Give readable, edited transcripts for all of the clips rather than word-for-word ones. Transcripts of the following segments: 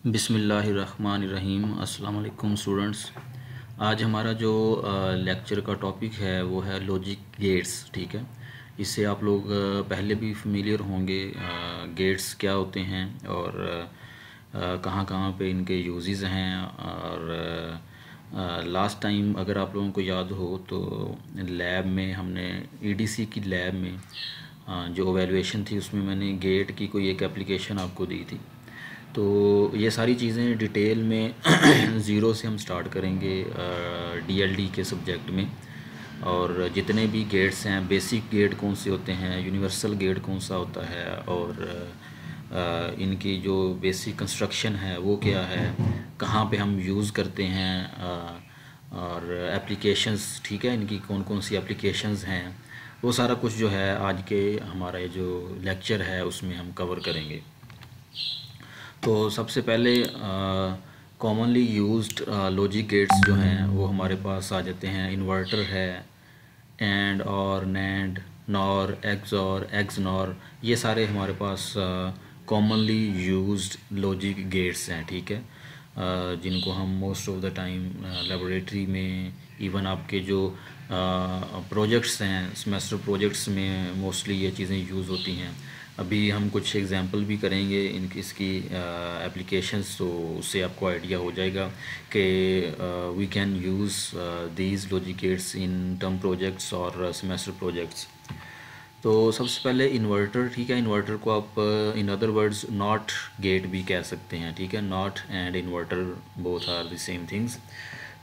बिस्मिल्लाहिर्रहमानिर्रहीम। अस्सलाम वालेकुम स्टूडेंट्स। आज हमारा जो लेक्चर का टॉपिक है वो है लॉजिक गेट्स। ठीक है, इससे आप लोग पहले भी फेमिलियर होंगे। गेट्स क्या होते हैं और कहाँ कहाँ पे इनके यूजेस हैं। और लास्ट टाइम अगर आप लोगों को याद हो तो लैब में हमने ईडीसी की लैब में जो एवेलुएशन थी उसमें मैंने गेट की कोई एक एप्लीकेशन आपको दी थी। तो ये सारी चीज़ें डिटेल में ज़ीरो से हम स्टार्ट करेंगे डीएलडी के सब्जेक्ट में। और जितने भी गेट्स हैं, बेसिक गेट कौन से होते हैं, यूनिवर्सल गेट कौन सा होता है, और इनकी जो बेसिक कंस्ट्रक्शन है वो क्या है, कहाँ पे हम यूज़ करते हैं, और एप्लीकेशंस, ठीक है, इनकी कौन कौन सी एप्लीकेशंस हैं, वो सारा कुछ जो है आज के हमारा ये जो लेक्चर है उसमें हम कवर करेंगे। तो सबसे पहले कॉमनली यूज्ड लॉजिक गेट्स जो हैं वो हमारे पास आ जाते हैं। इन्वर्टर है, एंड और नैंड, नॉर, एक्सॉर, एक्सनॉर, ये सारे हमारे पास कॉमनली यूज्ड लॉजिक गेट्स हैं। ठीक है, जिनको हम most of the time laboratory में, इवन आपके जो प्रोजेक्ट्स हैं, सेमेस्टर प्रोजेक्ट्स में मोस्टली ये चीज़ें यूज़ होती हैं। अभी हम कुछ एग्जांपल भी करेंगे इसकी एप्लीकेशंस, तो उससे आपको आइडिया हो जाएगा कि we can use these logic gates in term projects और सेमेस्टर प्रोजेक्ट्स। तो सबसे पहले इन्वर्टर। ठीक है, इन्वर्टर को आप in other words not gate भी कह सकते हैं। ठीक है, not and inverter both are the same things.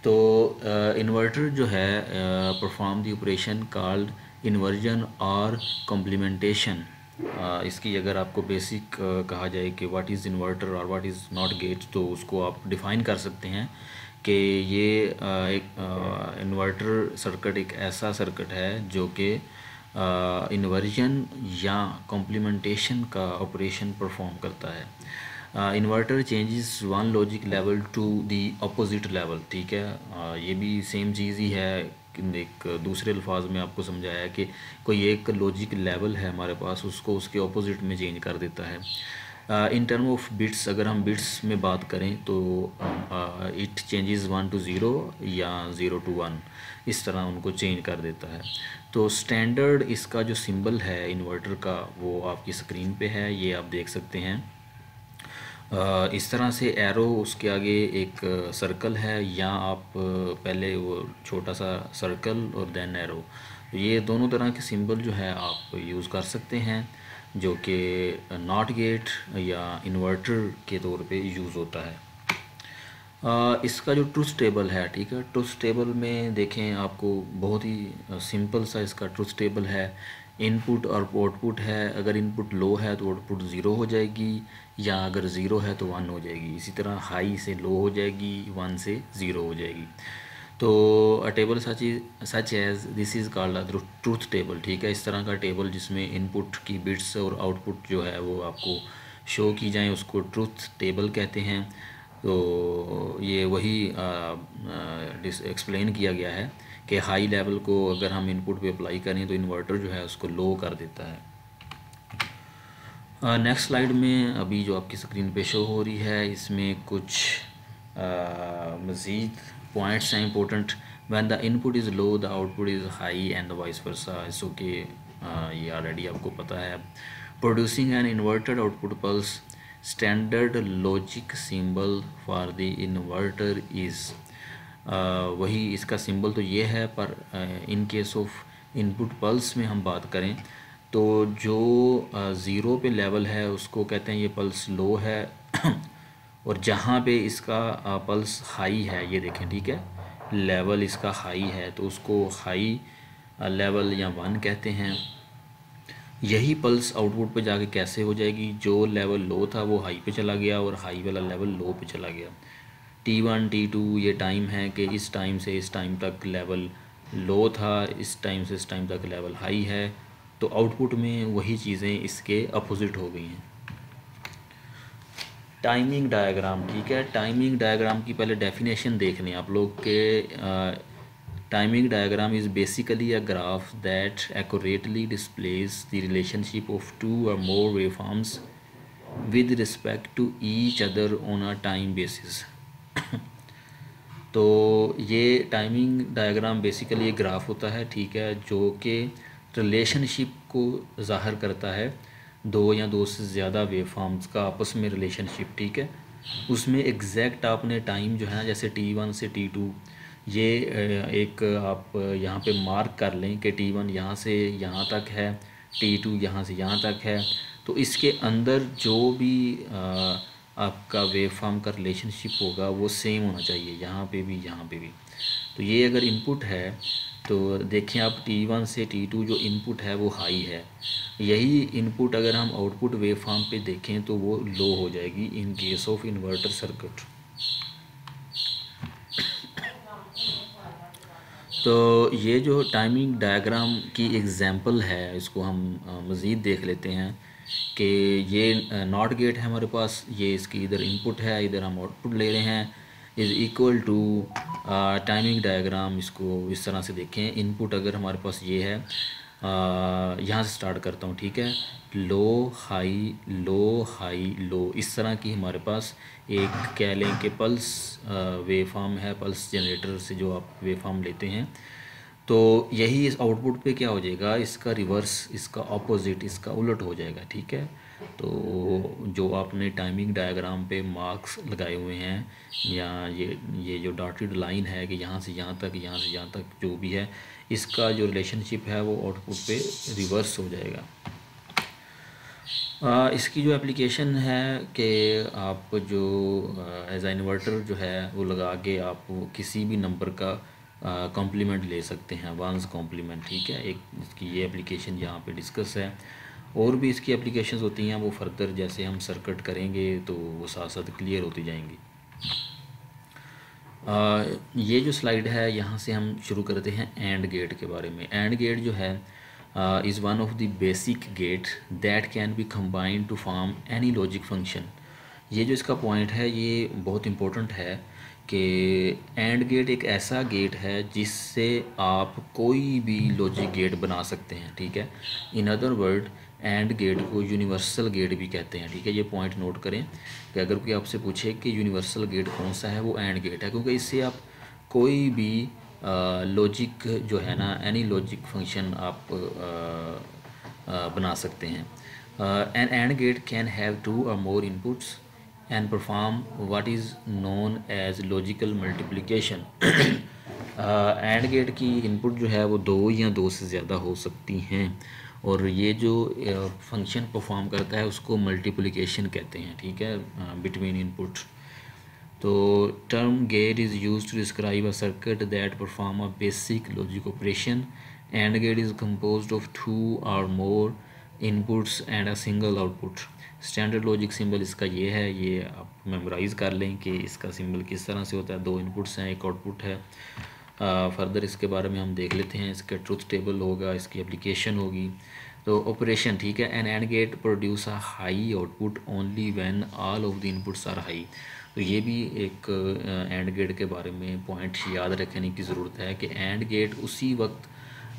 तो इन्वर्टर जो है perform the operation called inversion और कॉम्प्लीमेंटेशन। इसकी अगर आपको बेसिक कहा जाए कि व्हाट इज़ इन्वर्टर और व्हाट इज़ नॉट गेट, तो उसको आप डिफ़ाइन कर सकते हैं कि ये एक इन्वर्टर सर्किट एक ऐसा सर्किट है जो कि इन्वर्जन या कॉम्प्लीमेंटेशन का ऑपरेशन परफॉर्म करता है। Inverter changes one logic level to the opposite level. ठीक है, ये भी सेम चीज़ ही है, एक दूसरे अल्फाज में आपको समझाया कि कोई एक लॉजिक लेवल है हमारे पास, उसको उसके ऑपोजिट में चेंज कर देता है। इन टर्म ऑफ बिट्स, अगर हम बिट्स में बात करें तो इट चेंजेस 1 to 0 या 0 to 1, इस तरह उनको चेंज कर देता है। तो स्टैंडर्ड इसका जो सिंबल है इन्वर्टर का वो आपकी स्क्रीन पे है, ये आप देख सकते हैं। इस तरह से एरो, उसके आगे एक सर्कल है, या आप पहले वो छोटा सा सर्कल और देन एरो, ये दोनों तरह के सिंबल जो है आप यूज़ कर सकते हैं, जो कि नॉट गेट या इन्वर्टर के तौर पे यूज़ होता है। इसका जो ट्रुथ टेबल है, ठीक है, ट्रुथ टेबल में देखें आपको बहुत ही सिंपल सा इसका ट्रुथ टेबल है। इनपुट और आउटपुट है, अगर इनपुट लो है तो आउटपुट ज़ीरो हो जाएगी, या अगर ज़ीरो है तो वन हो जाएगी। इसी तरह हाई से लो हो जाएगी, वन से ज़ीरो हो जाएगी। तो a table such as this is called a truth table. ठीक है, इस तरह का टेबल जिसमें इनपुट की बिट्स और आउटपुट जो है वो आपको शो की जाए उसको ट्रूथ टेबल कहते हैं। तो ये वही एक्सप्लेन किया गया है कि हाई लेवल को अगर हम इनपुट पे अप्लाई करें तो इन्वर्टर जो है उसको लो कर देता है। नेक्स्ट स्लाइड में अभी जो आपकी स्क्रीन पे शो हो रही है, इसमें कुछ मज़ीद पॉइंट्स हैं important. When the input is low the output is high and vice versa. So कि ये ऑलरेडी आपको पता है। Producing an inverted output pulse, standard logic symbol for the inverter is, वही इसका सिंबल तो ये है, पर in case of input pulse में हम बात करें तो जो ज़ीरो पे लेवल है उसको कहते हैं ये पल्स लो है और जहाँ पे इसका पल्स हाई है, ये देखें, ठीक है, लेवल इसका हाई है तो उसको हाई लेवल या वन कहते हैं। यही पल्स आउटपुट पे जाके कैसे हो जाएगी, जो लेवल लो था वो हाई पे चला गया और हाई वाला लेवल लो पे चला गया। T1 T2 ये टाइम है कि इस टाइम से इस टाइम तक लेवल लो था, इस टाइम से इस टाइम तक लेवल हाई है, तो आउटपुट में वही चीज़ें इसके अपोजिट हो गई हैं। Timing diagram. ठीक है, टाइमिंग डायग्राम की पहले डेफिनेशन देख लें आप लोग के। Timing diagram is basically a graph that accurately displays the relationship of two or more waveforms with respect to each other on a time basis. तो ये टाइमिंग डायग्राम बेसिकली एक ग्राफ होता है, ठीक है, जो कि रिलेशनशिप को ज़ाहिर करता है, दो या दो से ज़्यादा वेव फॉर्म्स का आपस में रिलेशनशिप, ठीक है। उसमें एग्जैक्ट आपने टाइम जो है ना, जैसे T1 से T2, ये एक आप यहाँ पे मार्क कर लें कि T1 यहाँ से यहाँ तक है, T2 यहाँ से यहाँ तक है। तो इसके अंदर जो भी आपका वेव फॉर्म का रिलेशनशिप होगा वो सेम होना चाहिए, यहाँ पे भी यहाँ पे भी। तो ये अगर इनपुट है तो देखें आप T1 से T2 जो इनपुट है वो हाई है, यही इनपुट अगर हम आउटपुट वेव फॉर्म पे देखें तो वो लो हो जाएगी इन केस ऑफ इन्वर्टर सर्किट। तो ये जो टाइमिंग डायग्राम की एग्जांपल है, इसको हम मज़ीद देख लेते हैं कि ये नॉट गेट है हमारे पास, ये इसकी इधर इनपुट है, इधर हम आउटपुट ले रहे हैं, is equal to timing diagram. इसको इस तरह से देखें, इनपुट अगर हमारे पास ये है, यहाँ से स्टार्ट करता हूँ, ठीक है, लो हाई लो हाई लो, इस तरह की हमारे पास एक कह लें कि पल्स वेव फॉर्म है, पल्स जनरेटर से जो आप वेव फॉर्म लेते हैं। तो यही इस आउटपुट पे क्या हो जाएगा, इसका रिवर्स, इसका ऑपोजिट, इसका उलट हो जाएगा, ठीक है। तो जो आपने टाइमिंग डायग्राम पे मार्क्स लगाए हुए हैं, या ये जो डॉटेड लाइन है कि यहाँ से यहाँ तक, यहाँ से यहाँ तक जो भी है, इसका जो रिलेशनशिप है वो आउटपुट पे रिवर्स हो जाएगा। इसकी जो एप्लीकेशन है कि आप जो एज आ इन्वर्टर जो है वो लगा के आप किसी भी नंबर का कॉम्प्लीमेंट ले सकते हैं, वंस कॉम्प्लीमेंट, ठीक है। एक इसकी ये एप्लीकेशन यहाँ पे डिस्कस है, और भी इसकी एप्लीकेशंस होती हैं, वो फर्दर जैसे हम सर्किट करेंगे तो वो साथ साथ क्लियर होती जाएंगी। ये जो स्लाइड है यहाँ से हम शुरू करते हैं एंड गेट के बारे में। एंड गेट जो है is one of the basic gate that can be combined to form any logic function। ये जो इसका पॉइंट है ये बहुत इम्पोर्टेंट है कि एंड गेट एक ऐसा गेट है जिससे आप कोई भी लॉजिक गेट बना सकते हैं, ठीक है। In other word and gate को यूनिवर्सल गेट भी कहते हैं, ठीक है। ये पॉइंट नोट करें कि अगर कोई आपसे पूछे कि यूनिवर्सल गेट कौन सा है, वो एंड गेट है, क्योंकि इससे आप कोई भी लॉजिक जो है ना, एनी लॉजिक फंक्शन आप बना सकते हैं। An and gate can have 2 or more inputs and perform what is known as logical multiplication. And gate की इनपुट जो है वो 2 या 2 से ज़्यादा हो सकती हैं, और ये जो फंक्शन परफॉर्म करता है उसको मल्टीप्लिकेशन कहते हैं, ठीक है, बिटवीन इनपुट। तो term gate is use to describe a circuit that perform a basic logic operation. And gate is composed of 2 or more inputs and a single output. Standard logic symbol इसका ये है, ये आप memorise कर लें कि इसका सिंबल किस तरह से होता है। 2 इनपुट्स हैं, एक आउटपुट है। फर्दर इसके बारे में हम देख लेते हैं, इसका ट्रुथ टेबल होगा, इसकी एप्लीकेशन होगी। तो ऑपरेशन, ठीक है, an and gate produce a high output only when all of the inputs are high. तो ये भी एक एंड गेट के बारे में पॉइंट याद रखने की ज़रूरत है कि एंड गेट उसी वक्त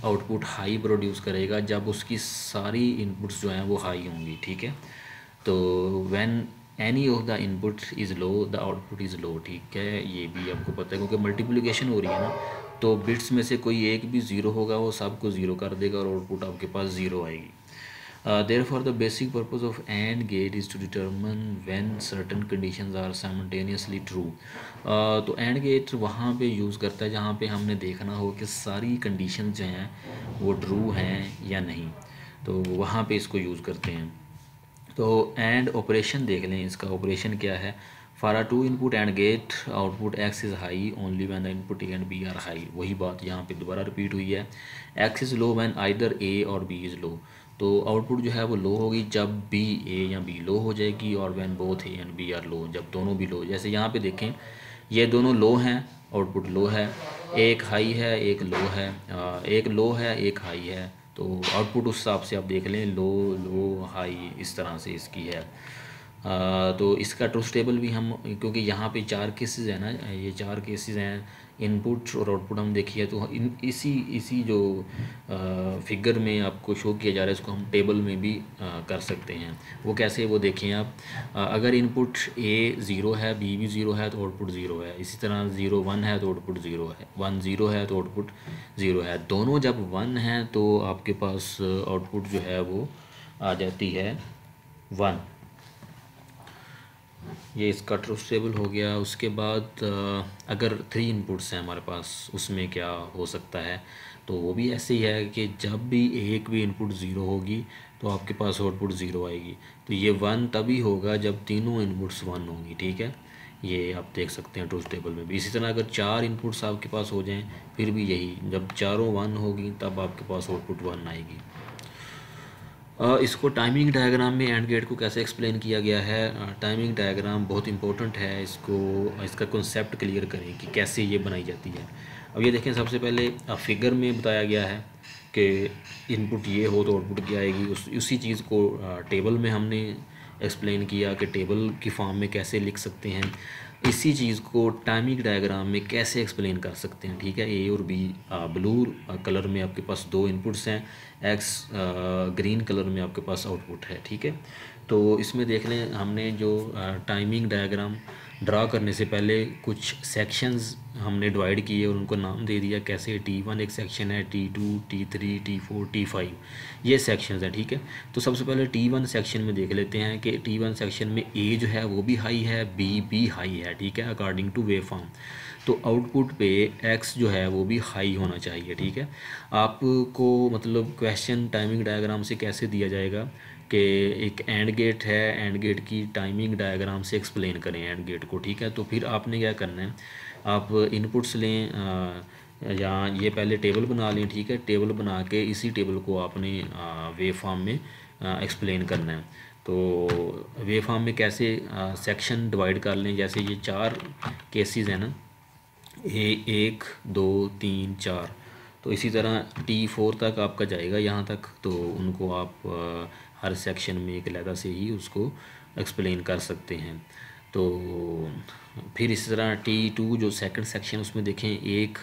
आउटपुट हाई प्रोड्यूस करेगा जब उसकी सारी इनपुट्स जो हैं वो हाई होंगी, ठीक है। तो when any of the input is low the output is लो, ठीक है, ये भी आपको पता है क्योंकि मल्टीप्लिकेशन हो रही है ना, तो बिट्स में से कोई एक भी ज़ीरो होगा वो सबको ज़ीरो कर देगा और आउटपुट आपके पास ज़ीरो आएगी। Therefore, the basic purpose of AND gate is to determine when certain conditions are simultaneously true। तो AND gate वहाँ पे यूज़ करता है जहाँ पे हमने देखना हो कि सारी कंडीशन जो हैं वो ट्रू हैं या नहीं, तो वहाँ पे इसको यूज़ करते हैं। तो AND ऑपरेशन देख लें, इसका ऑपरेशन क्या है। For a 2 input and gate output X is high only when the input A and B are high. वही बात यहाँ पे दोबारा रिपीट हुई है। X is low when either A और B इज़ लो। तो आउटपुट जो है वो लो होगी जब B A या B लो हो जाएगी, और when both A and B are low, जब दोनों भी लो। जैसे यहाँ पे देखें ये दोनों लो हैं, आउटपुट लो है, एक हाई है एक लो है, एक लो है एक हाई है, तो आउटपुट उस हिसाब से आप देख लें लो लो हाई इस तरह से इसकी है। तो इसका ट्रूथ टेबल भी हम, क्योंकि यहाँ पे 4 केसेस है ना, ये 4 केसेस हैं, इनपुट और आउटपुट हम देखिए, तो इन इसी जो फिगर में आपको शो किया जा रहा है इसको हम टेबल में भी कर सकते हैं। वो कैसे, वो देखें आप। अगर इनपुट ए ज़ीरो है, बी भी ज़ीरो है तो आउटपुट ज़ीरो है। इसी तरह 0 1 है तो आउटपुट ज़ीरो है, 1 0 है तो आउटपुट ज़ीरो है। दोनों जब 1 हैं तो आपके पास आउटपुट जो है वो आ जाती है 1। ये इसका ट्रूथ टेबल हो गया। उसके बाद अगर 3 इनपुट्स हैं हमारे पास, उसमें क्या हो सकता है, तो वो भी ऐसे ही है कि जब भी एक भी इनपुट ज़ीरो होगी तो आपके पास आउटपुट ज़ीरो आएगी। तो ये 1 तभी होगा जब तीनों इनपुट्स 1 होंगी, ठीक है। ये आप देख सकते हैं ट्रूथ टेबल में भी। इसी तरह अगर 4 इनपुट्स आपके पास हो जाएं, फिर भी यही, जब चारों 1 होगी तब आपके पास आउटपुट 1 आएगी। इसको टाइमिंग डायग्राम में एंड गेट को कैसे एक्सप्लेन किया गया है। टाइमिंग डायग्राम बहुत इंपॉर्टेंट है, इसका कॉन्सेप्ट क्लियर करें कि कैसे ये बनाई जाती है। अब ये देखें, सबसे पहले फिगर में बताया गया है कि इनपुट ये हो तो आउटपुट क्या आएगी। उसी चीज़ को टेबल में हमने एक्सप्लेन किया कि टेबल की फॉर्म में कैसे लिख सकते हैं। इसी चीज़ को टाइमिंग डायग्राम में कैसे एक्सप्लेन कर सकते हैं, ठीक है। ए और बी ब्लू कलर में आपके पास 2 इनपुट्स हैं, एक्स ग्रीन कलर में आपके पास आउटपुट है, ठीक है। तो इसमें देख लें, हमने जो टाइमिंग डायग्राम ड्रा करने से पहले कुछ सेक्शंस हमने डिवाइड किए और उनको नाम दे दिया। कैसे, T1 एक सेक्शन है, T2 T3 T4 T5 ये सेक्शंस हैं, ठीक है। तो सबसे पहले T1 सेक्शन में देख लेते हैं कि T1 सेक्शन में A जो है वो भी हाई है, B भी हाई है, ठीक है, अकॉर्डिंग टू वेव फॉर्म। तो आउटपुट पे X जो है वो भी हाई होना चाहिए, ठीक है। आपको मतलब क्वेश्चन टाइमिंग डायग्राम से कैसे दिया जाएगा कि एक एंड गेट है, एंड गेट की टाइमिंग डायग्राम से एक्सप्लेन करें एंड गेट को, ठीक है। तो फिर आपने क्या करना है, आप इनपुट्स लें या ये पहले टेबल बना लें, ठीक है। टेबल बना के इसी टेबल को आपने वेव फॉर्म में एक्सप्लेन करना है। तो वेव फॉर्म में कैसे सेक्शन डिवाइड कर लें, जैसे ये 4 केसेस हैं ना, A1 2 3 4, तो इसी तरह T4 तक आपका जाएगा यहाँ तक। तो उनको आप हर सेक्शन में एक अलग से ही उसको एक्सप्लेन कर सकते हैं। तो फिर इसी तरह T2 जो सेकंड सेक्शन, उसमें देखें एक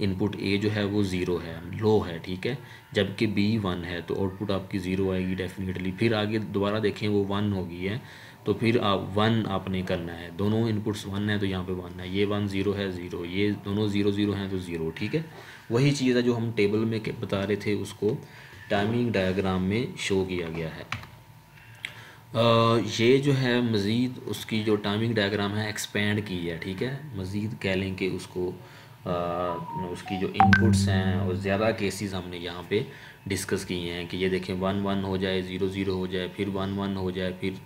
इनपुट A जो है वो ज़ीरो है, लो है, ठीक है, जबकि B 1 है, तो आउटपुट आपकी ज़ीरो आएगी डेफिनेटली। फिर आगे दोबारा देखें वो 1 हो गई है, तो फिर आप 1 आपने करना है। दोनों इनपुट्स 1 है तो यहाँ पे 1 है, ये 1 0 है 0, ये दोनों 0 0 हैं तो 0, ठीक है। वही चीज़ है जो हम टेबल में बता रहे थे, उसको टाइमिंग डायग्राम में शो किया गया है। ये जो है मज़ीद उसकी जो टाइमिंग डायग्राम है एक्सपेंड की है, ठीक है। मज़ीद कह लें कि उसको उसकी जो इनपुट्स हैं और ज़्यादा केसेस हमने यहाँ पे डिस्कस किए हैं कि ये देखें 1 1 हो जाए, 0 0 हो जाए, फिर 1 1 हो जाए, फिर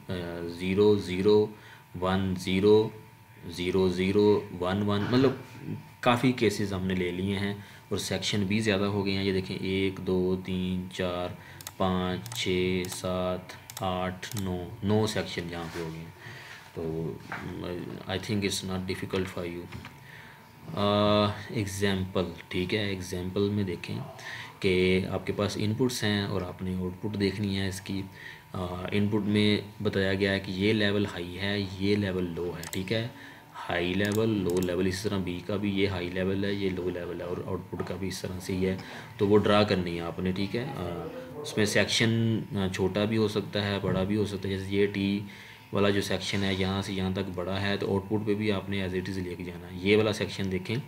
0 0 1 0 0 0 1 1, मतलब काफ़ी केसेस हमने ले लिए हैं और सेक्शन भी ज़्यादा हो गए हैं। ये देखें 1 2 3 4 5 6 7 8 9 सेक्शन यहाँ पे हो गए हैं। तो I think it's not difficult for you. Example, ठीक है। एग्ज़ाम्पल में देखें कि आपके पास इनपुट्स हैं और आपने आउटपुट देखनी है इसकी। इनपुट में बताया गया है कि ये लेवल हाई है, ये लेवल लो है, ठीक है, हाई लेवल लो लेवल। इस तरह बी का भी ये हाई लेवल है, ये लो लेवल है, और आउटपुट का भी इस तरह से ही है। तो वो ड्रा करनी है आपने, ठीक है। उसमें सेक्शन छोटा भी हो सकता है, बड़ा भी हो सकता है। जैसे ये टी वाला जो सेक्शन है यहाँ से यहाँ तक बड़ा है, तो आउटपुट पे भी आपने एज इट इज़ लेके जाना है। ये वाला सेक्शन देखें,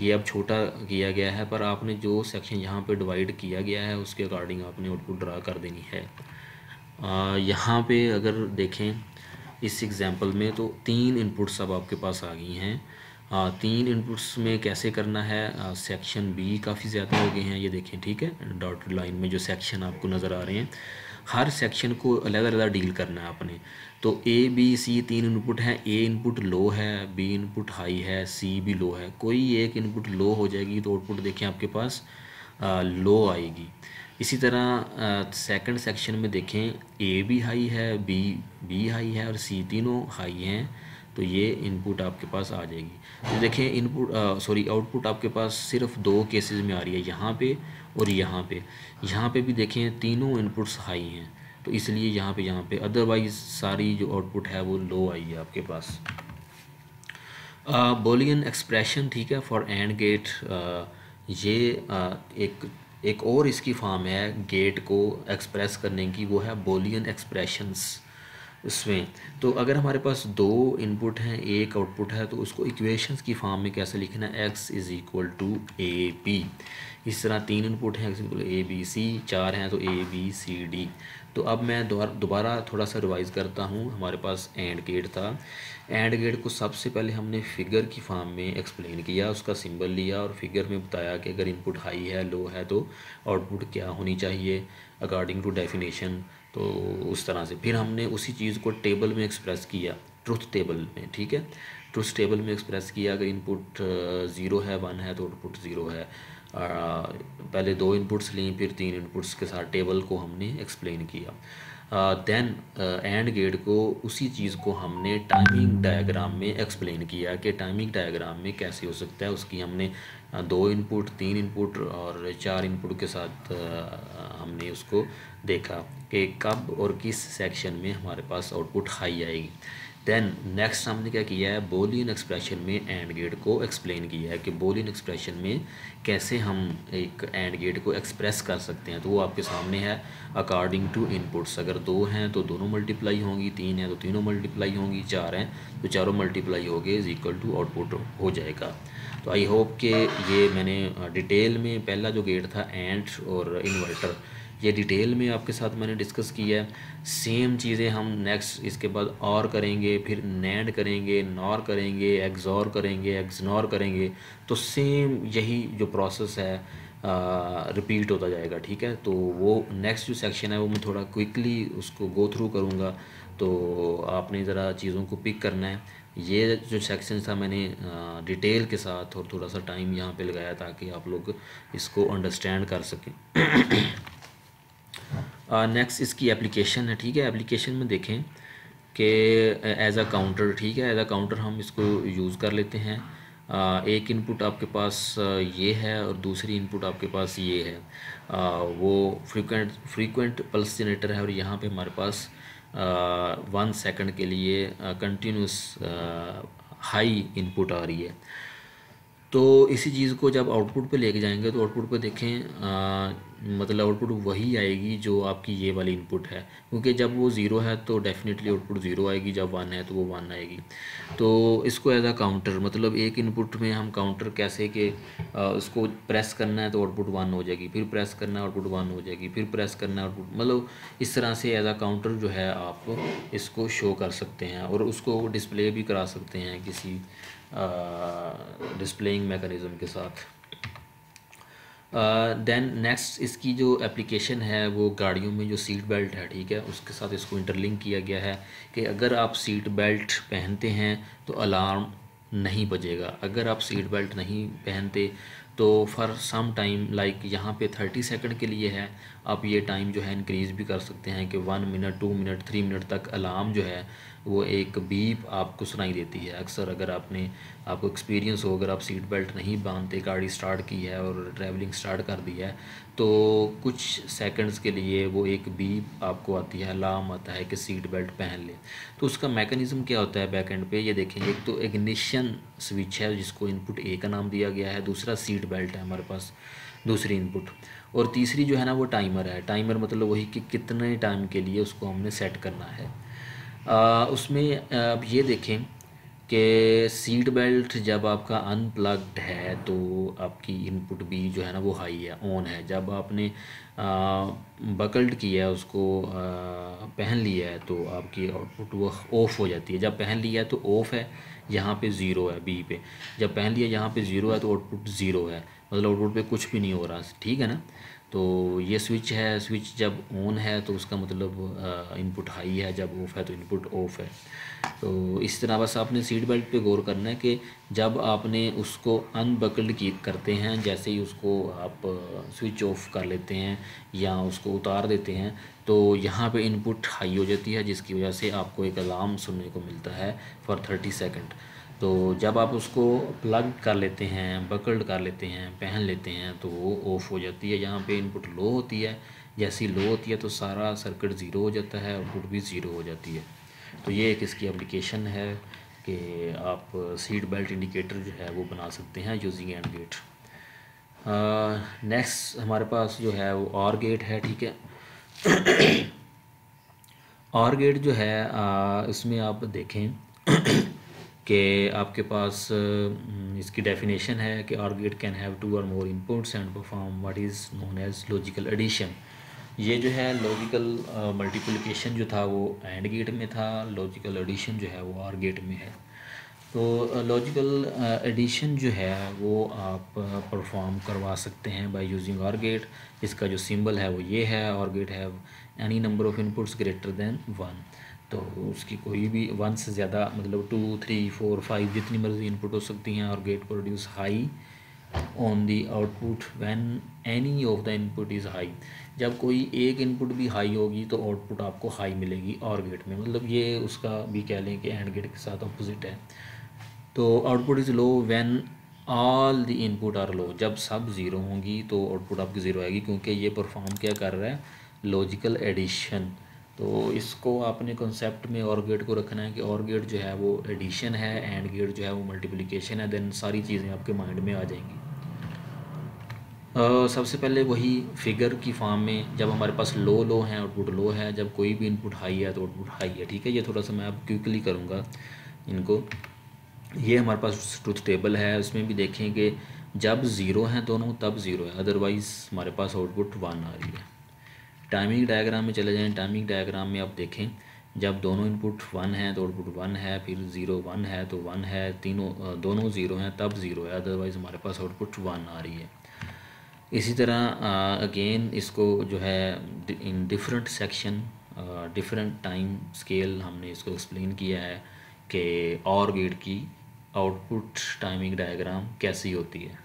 ये अब छोटा किया गया है, पर आपने जो सेक्शन यहाँ पे डिवाइड किया गया है उसके अकॉर्डिंग आपने आउटपुट ड्रा कर देनी है। यहाँ पे अगर देखें इस एग्ज़ाम्पल में, तो 3 इनपुट्स अब आपके पास आ गई हैं। 3 इनपुट्स में कैसे करना है, सेक्शन बी काफ़ी ज़्यादा हो गए हैं, ये देखें, ठीक है। डॉटेड लाइन में जो सेक्शन आपको नज़र आ रहे हैं, हर सेक्शन को अलग अलग डील करना है आपने। तो ए बी सी 3 इनपुट हैं, ए इनपुट लो है, बी इनपुट हाई है, सी भी लो है। कोई एक इनपुट लो हो जाएगी तो आउटपुट देखें आपके पास लो आएगी। इसी तरह सेकंड सेक्शन में देखें, ए भी हाई है, बी हाई है और सी तीनों हाई हैं, तो ये इनपुट आपके पास आ जाएगी। तो देखें आउटपुट आपके पास सिर्फ 2 केसेस में आ रही है, यहाँ पे और यहाँ पे। यहाँ पे भी देखें तीनों इनपुट्स हाई हैं, तो इसलिए यहाँ पे अदरवाइज़ सारी जो आउटपुट है वो लो आई है आपके पास। बोलियन एक्सप्रेशन, ठीक है, फॉर एंड गेट, ये एक और इसकी फॉर्म है गेट को एक्सप्रेस करने की, वो है बोलियन एक्सप्रेशंस। उसमें तो अगर हमारे पास दो इनपुट हैं एक आउटपुट है तो उसको इक्वेशंस की फॉर्म में कैसे लिखना है, x is equal to A B. इस तरह तीन इनपुट हैं, x equal A B C, चार हैं तो ए बी सी डी। तो अब मैं दोबारा थोड़ा सा रिवाइज़ करता हूँ। हमारे पास एंड गेट था, एंड गेट को सबसे पहले हमने फिगर की फॉर्म में एक्सप्लेन किया, उसका सिंबल लिया और फिगर में बताया कि अगर इनपुट हाई है लो है तो आउटपुट क्या होनी चाहिए अकॉर्डिंग टू डेफिनेशन। तो उस तरह से फिर हमने उसी चीज़ को टेबल में एक्सप्रेस किया, ट्रुथ टेबल में, ठीक है, ट्रुथ टेबल में एक्सप्रेस किया। अगर इनपुट 0 है 1 है तो आउटपुट 0 है। पहले दो इनपुट्स ली फिर तीन इनपुट्स के साथ टेबल को हमने एक्सप्लेन किया। देन एंड गेट को उसी चीज़ को हमने टाइमिंग डायग्राम में एक्सप्लेन किया कि टाइमिंग डायग्राम में कैसे हो सकता है। उसकी हमने दो इनपुट, तीन इनपुट और चार इनपुट के साथ हमने उसको देखा कि कब और किस सेक्शन में हमारे पास आउटपुट हाई आएगी। देन नेक्स्ट हमने क्या किया है, बोलियन एक्सप्रेशन में एंड गेट को एक्सप्लेन किया है कि बोलियन एक्सप्रेशन में कैसे हम एक एंड गेट को एक्सप्रेस कर सकते हैं। तो वो आपके सामने है अकॉर्डिंग टू इनपुट्स। अगर दो हैं तो दोनों मल्टीप्लाई होंगी, तीन हैं तो तीनों मल्टीप्लाई होंगी, चार हैं तो चारों मल्टीप्लाई हो गए इज इक्वल टू आउटपुट हो जाएगा। तो आई होप कि ये मैंने डिटेल में पहला जो गेट था एंड और इन्वर्टर, ये डिटेल में आपके साथ मैंने डिस्कस किया है। सेम चीज़ें हम नेक्स्ट इसके बाद और करेंगे, फिर नैंड करेंगे, नॉर करेंगे, एक्सॉर करेंगे, एक्सनॉर करेंगे। तो सेम यही जो प्रोसेस है रिपीट होता जाएगा, ठीक है। तो वो नेक्स्ट जो सेक्शन है वो मैं थोड़ा क्विकली उसको गो थ्रू करूँगा, तो आपने ज़रा चीज़ों को पिक करना है। ये जो सेक्शन था मैंने डिटेल के साथ और थोड़ा सा टाइम यहाँ पे लगाया ताकि आप लोग इसको अंडरस्टैंड कर सकें। नेक्स्ट इसकी एप्लीकेशन है, ठीक है। एप्लीकेशन में देखें कि एज अ काउंटर, ठीक है, एज अ काउंटर हम इसको यूज़ कर लेते हैं। एक इनपुट आपके पास ये है और दूसरी इनपुट आपके पास ये है। वो फ्रीक्वेंट पल्स जनरेटर है और यहाँ पे हमारे पास 1 सेकंड के लिए कंटिन्यूस हाई इनपुट आ रही है। तो इसी चीज़ को जब आउटपुट पे लेके जाएंगे तो आउटपुट पे देखें मतलब आउटपुट वही आएगी जो आपकी ये वाली इनपुट है, क्योंकि जब वो ज़ीरो है तो डेफिनेटली आउटपुट ज़ीरो आएगी, जब 1 है तो वो 1 आएगी। तो इसको एज अ काउंटर, मतलब एक इनपुट में हम काउंटर कैसे कि उसको प्रेस करना है तो आउटपुट 1 हो जाएगी, फिर प्रेस करना है आउटपुट 1 हो जाएगी, फिर प्रेस करना है आउटपुट, मतलब इस तरह से एज अ काउंटर जो है आप इसको शो कर सकते हैं और उसको डिस्प्ले भी करा सकते हैं किसी डिस्प्लेइंग मैकेनिज़्म के साथ। देन नेक्स्ट इसकी जो एप्लीकेशन है वो गाड़ियों में जो सीट बेल्ट है, ठीक है, उसके साथ इसको इंटरलिंक किया गया है कि अगर आप सीट बेल्ट पहनते हैं तो अलार्म नहीं बजेगा। अगर आप सीट बेल्ट नहीं पहनते तो फॉर सम टाइम लाइक यहाँ पे 30 सेकंड के लिए है, आप ये टाइम जो है इंक्रीज़ भी कर सकते हैं कि 1 मिनट 2 मिनट 3 मिनट तक अलार्म जो है वो एक बीप आपको सुनाई देती है। अक्सर अगर आपको एक्सपीरियंस हो, अगर आप सीट बेल्ट नहीं बांधते, गाड़ी स्टार्ट की है और ट्रैवलिंग स्टार्ट कर दी है तो कुछ सेकंड्स के लिए वो एक बीप आपको आती है, अलार्म आता है कि सीट बेल्ट पहन ले। तो उसका मैकेनिज़्म क्या होता है बैक एंड पे, ये देखें, एक तो इग्निशन स्विच है जिसको इनपुट ए का नाम दिया गया है, दूसरा सीट बेल्ट है हमारे पास दूसरी इनपुट, और तीसरी जो है ना वो टाइमर है। टाइमर मतलब वही कि कितने टाइम के लिए उसको हमने सेट करना है। उसमें अब ये देखें कि सीट बेल्ट जब आपका अनप्लग्ड है तो आपकी इनपुट भी जो है ना वो हाई है, ऑन है। जब आपने बकल्ड किया है उसको पहन लिया है तो आपकी आउटपुट वो ऑफ़ हो जाती है। जब पहन लिया है तो ऑफ़ है, यहाँ पे ज़ीरो है बी पे। जब पहन लिया यहाँ पे ज़ीरो है तो आउटपुट ज़ीरो है, मतलब आउटपुट पे कुछ भी नहीं हो रहा, ठीक है ना। तो ये स्विच है, स्विच जब ऑन है तो उसका मतलब इनपुट हाई है, जब ऑफ़ है तो इनपुट ऑफ़ है। तो इस तरह बस आपने सीट बेल्ट पे गौर करना है कि जब आपने उसको अनबकल्ड की करते हैं, जैसे ही उसको आप स्विच ऑफ कर लेते हैं या उसको उतार देते हैं तो यहाँ पे इनपुट हाई हो जाती है, जिसकी वजह से आपको एक अलार्म सुनने को मिलता है फॉर 30 सेकंड। तो जब आप उसको प्लग कर लेते हैं, बकल्ड कर लेते हैं, पहन लेते हैं तो वो ऑफ़ हो जाती है। यहाँ पे इनपुट लो होती है, जैसी लो होती है तो सारा सर्किट ज़ीरो हो जाता है, आउटपुट भी ज़ीरो हो जाती है। तो ये एक इसकी एप्लीकेशन है कि आप सीट बेल्ट इंडिकेटर जो है वो बना सकते हैं यूजिंग एंड गेट। नेक्स्ट हमारे पास जो है वो और गेट है, ठीक है। और गेट जो है इसमें आप देखें कि आपके पास इसकी डेफिनेशन है कि और gate can have 2 or more inputs and perform what is known as logical addition. ये जो है लॉजिकल मल्टीप्लिकेशन जो था वो एंड गेट में था, लॉजिकल एडिशन जो है वो और गेट में है। तो लॉजिकल एडिशन जो है वो आप परफॉर्म करवा सकते हैं बाय यूजिंग और गेट। इसका जो सिंबल है वो ये है, or gate have any number of inputs greater than 1। तो उसकी कोई भी 1 से ज़्यादा मतलब 2, 3, 4, 5 जितनी मर्जी इनपुट हो सकती हैं। Or gate produce high on the output when any of the input is high. जब कोई एक इनपुट भी हाई होगी तो आउटपुट आपको हाई मिलेगी और गेट में, मतलब ये उसका भी कह लें कि एंड गेट के साथ अपोजिट है। तो output is low when all the input are low. जब सब ज़ीरो होंगी तो आउटपुट आपकी ज़ीरो आएगी, क्योंकि ये परफॉर्म क्या कर रहा है, लॉजिकल एडिशन। तो इसको आपने कॉन्सेप्ट में और गेट को रखना है कि और गेट जो है वो एडिशन है, एंड गेट जो है वो मल्टीप्लिकेशन है। देन सारी चीज़ें आपके माइंड में आ जाएंगी। सबसे पहले वही फिगर की फॉर्म में जब हमारे पास लो है, आउटपुट लो है, जब कोई भी इनपुट हाई है तो आउटपुट हाई है, ठीक है। ये थोड़ा सा मैं आप क्विकली करूँगा इनको। ये हमारे पास ट्रुथ टेबल है, उसमें भी देखें कि जब ज़ीरो हैं दोनों तब ज़ीरो है, अदरवाइज़ हमारे पास आउटपुट 1 आ रही है। टाइमिंग डायग्राम में चले जाएं। टाइमिंग डायग्राम में आप देखें जब दोनों इनपुट 1 हैं तो आउटपुट 1 है, फिर 0 1 है तो 1 है, तीनों दोनों ज़ीरो हैं तब ज़ीरो है, अदरवाइज़ हमारे पास आउटपुट 1 आ रही है। इसी तरह अगेन इसको जो है in different section different time scale हमने इसको एक्सप्लेन किया है कि और गेट की आउटपुट टाइमिंग डायग्राम कैसी होती है।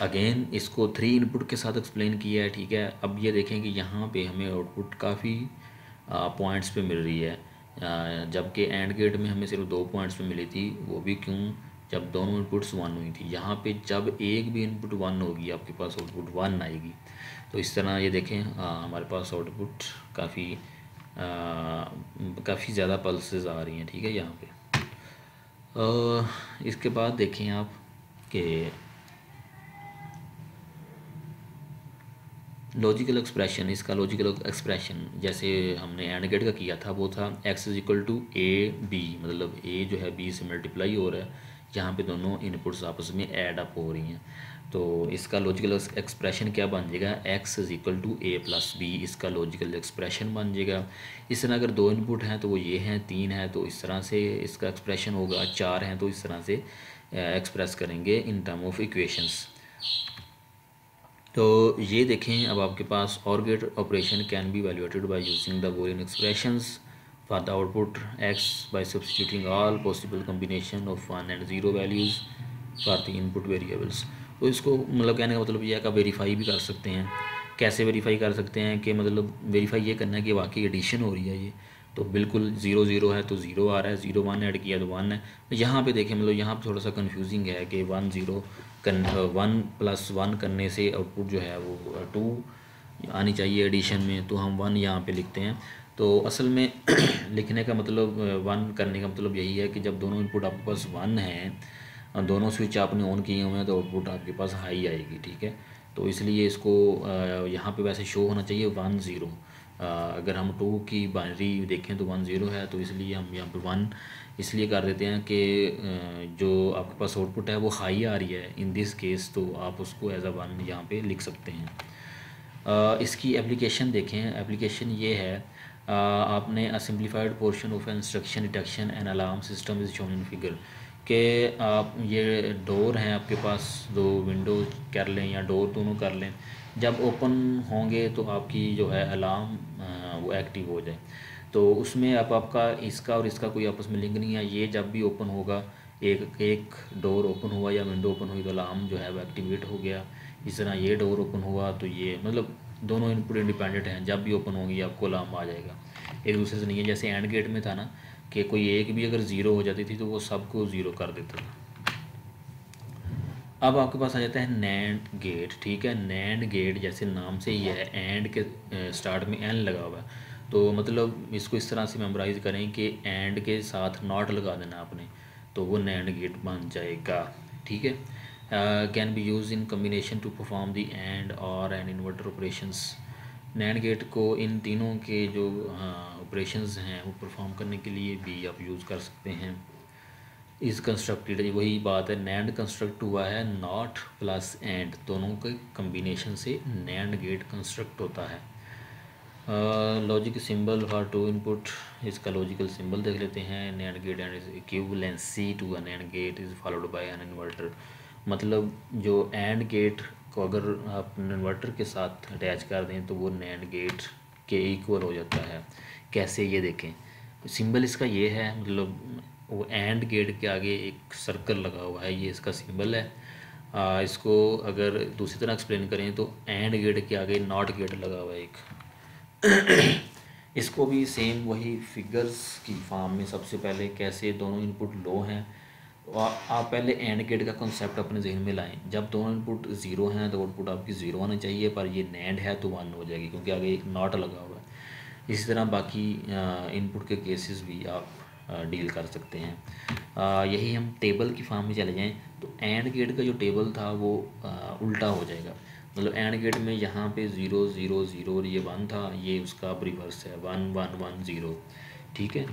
अगेन इसको 3 इनपुट के साथ एक्सप्लेन किया है, ठीक है। अब ये देखें कि यहाँ पे हमें आउटपुट काफ़ी पॉइंट्स पे मिल रही है, जबकि एंड गेट में हमें सिर्फ 2 पॉइंट्स पे मिली थी। वो भी क्यों, जब दोनों इनपुट्स 1 हुई थी। यहाँ पे जब एक भी इनपुट 1 होगी आपके पास आउटपुट 1 आएगी। तो इस तरह ये देखें हमारे पास आउटपुट काफ़ी ज़्यादा पल्सेस आ रही हैं, ठीक है यहाँ पे। इसके बाद देखें आप कि लॉजिकल एक्सप्रेशन, इसका लॉजिकल एक्सप्रेशन जैसे हमने एंड गेट का किया था वो था x is equal to A B, मतलब a जो है b से मल्टीप्लाई हो रहा है, यहाँ पे दोनों इनपुट्स आपस में ऐड अप हो रही हैं। तो इसका लॉजिकल एक्सप्रेशन क्या बन जाएगा, x is equal to a plus B, इसका लॉजिकल एक्सप्रेशन बन जाएगा। इस तरह अगर 2 इनपुट हैं तो वो ये हैं, 3 हैं तो इस तरह से इसका एक्सप्रेशन होगा, 4 हैं तो इस तरह से एक्सप्रेस करेंगे इन टर्म ऑफ इक्वेशंस। तो ये देखें अब आपके पास or gate operation can be valuated by using the Boolean expressions for the output x by substituting all possible combination of 1 and 0 values for the input variables. तो इसको मतलब कहने का मतलब ये है कि आप वेरीफाई भी कर सकते हैं। कैसे वेरीफाई कर सकते हैं कि मतलब वेरीफाई ये करना है कि वाकई एडिशन हो रही है ये, तो बिल्कुल 0 0 है तो 0 आ रहा है, 0 1 ऐड किया तो 1 है। यहाँ पे देखें मतलब यहाँ पे थोड़ा सा कंफ्यूजिंग है कि 1 0 1 प्लस 1 करने से आउटपुट जो है वो 2 आनी चाहिए एडिशन में, तो हम 1 यहाँ पे लिखते हैं। तो असल में लिखने का मतलब 1 करने का मतलब यही है कि जब दोनों इनपुट आपके पास 1 हैं, दोनों स्विच आपने ऑन किए हुए हैं तो आउटपुट आपके पास हाई आएगी, ठीक है। तो इसलिए इसको यहाँ पे वैसे शो होना चाहिए 1 0। अगर हम 2 की बाइनरी देखें तो 1 0 है, तो इसलिए हम यहाँ पे 1 इसलिए कर देते हैं कि जो आपके पास आउटपुट है वो हाई आ रही है इन दिस केस, तो आप उसको एज अ 1 यहाँ पे लिख सकते हैं। इसकी एप्लीकेशन देखें। एप्लीकेशन ये है, आपने अ simplified portion of instruction detection and alarm system is shown in figure कि आप ये डोर हैं आपके पास, 2 विंडो कर लें या डोर दोनों कर लें, जब ओपन होंगे तो आपकी जो है अलार्म वो एक्टिव हो जाए। तो उसमें अब आपका इसका और इसका कोई आपस में लिंक नहीं है। ये जब भी ओपन होगा, एक डोर ओपन हुआ या विंडो ओपन हुई तो अलार्म जो है वो एक्टिवेट हो गया। इस तरह ये डोर ओपन हुआ तो ये मतलब दोनों इनपुट इंडिपेंडेंट हैं, जब भी ओपन होंगी आपको अलार्म आ जाएगा, एक दूसरे से नहीं है। जैसे एंड गेट में था ना कि कोई एक भी अगर ज़ीरो हो जाती थी तो वो सबको ज़ीरो कर देता था। अब आपके पास आ जाता है नैंड गेट, ठीक है। नैंड गेट जैसे नाम से ही है, एंड के स्टार्ट में एन लगा हुआ है, तो मतलब इसको इस तरह से मेमोराइज़ करें कि एंड के साथ नॉट लगा देना आपने, तो वो नैंड गेट बन जाएगा, ठीक है। Can be use in combination to perform the and or and inverter operations. NAND gate को इन तीनों के जो ऑपरेशंस हैं वो परफॉर्म करने के लिए भी आप यूज़ कर सकते हैं। इज़ कंस्ट्रक्टेड, वही बात है, नैंड कंस्ट्रक्ट हुआ है नॉट प्लस एंड, दोनों के कम्बिनेशन से नैंड गेट कंस्ट्रक्ट होता है। Logic symbol for two input, इसका लॉजिकल सिंबल देख लेते हैं। NAND gate and is equivalency to a NAND gate is followed by an inverter. मतलब जो एंड गेट को अगर आप इन्वर्टर के साथ अटैच कर दें तो वो नैंड गेट के इक्वल हो जाता है। कैसे, ये देखें, सिंबल इसका ये है, मतलब वो एंड गेट के आगे एक सर्कल लगा हुआ है, ये इसका सिंबल है। इसको अगर दूसरी तरह एक्सप्लेन करें तो एंड गेट के आगे नॉट गेट लगा हुआ है एक। इसको भी सेम वही फिगर्स की फॉर्म में सबसे पहले कैसे दोनों इनपुट लो हैं, तो आप पहले एंड गेट का कॉन्सेप्ट अपने जहन में लाएं। जब दोनों इनपुट ज़ीरो हैं तो आउटपुट आपकी ज़ीरो होना चाहिए, पर ये नैंड है तो वन हो जाएगी क्योंकि आगे एक नॉट लगा हुआ है। इसी तरह बाकी इनपुट के केसेस भी आप डील कर सकते हैं। यही हम टेबल की फॉर्म में चले जाएं तो एंड गेट का जो टेबल था वो उल्टा हो जाएगा। मतलब एंड गेट में यहाँ पे 0 0 0 और ये 1 था, ये उसका अब रिवर्स है 1 1 1 0, ठीक है।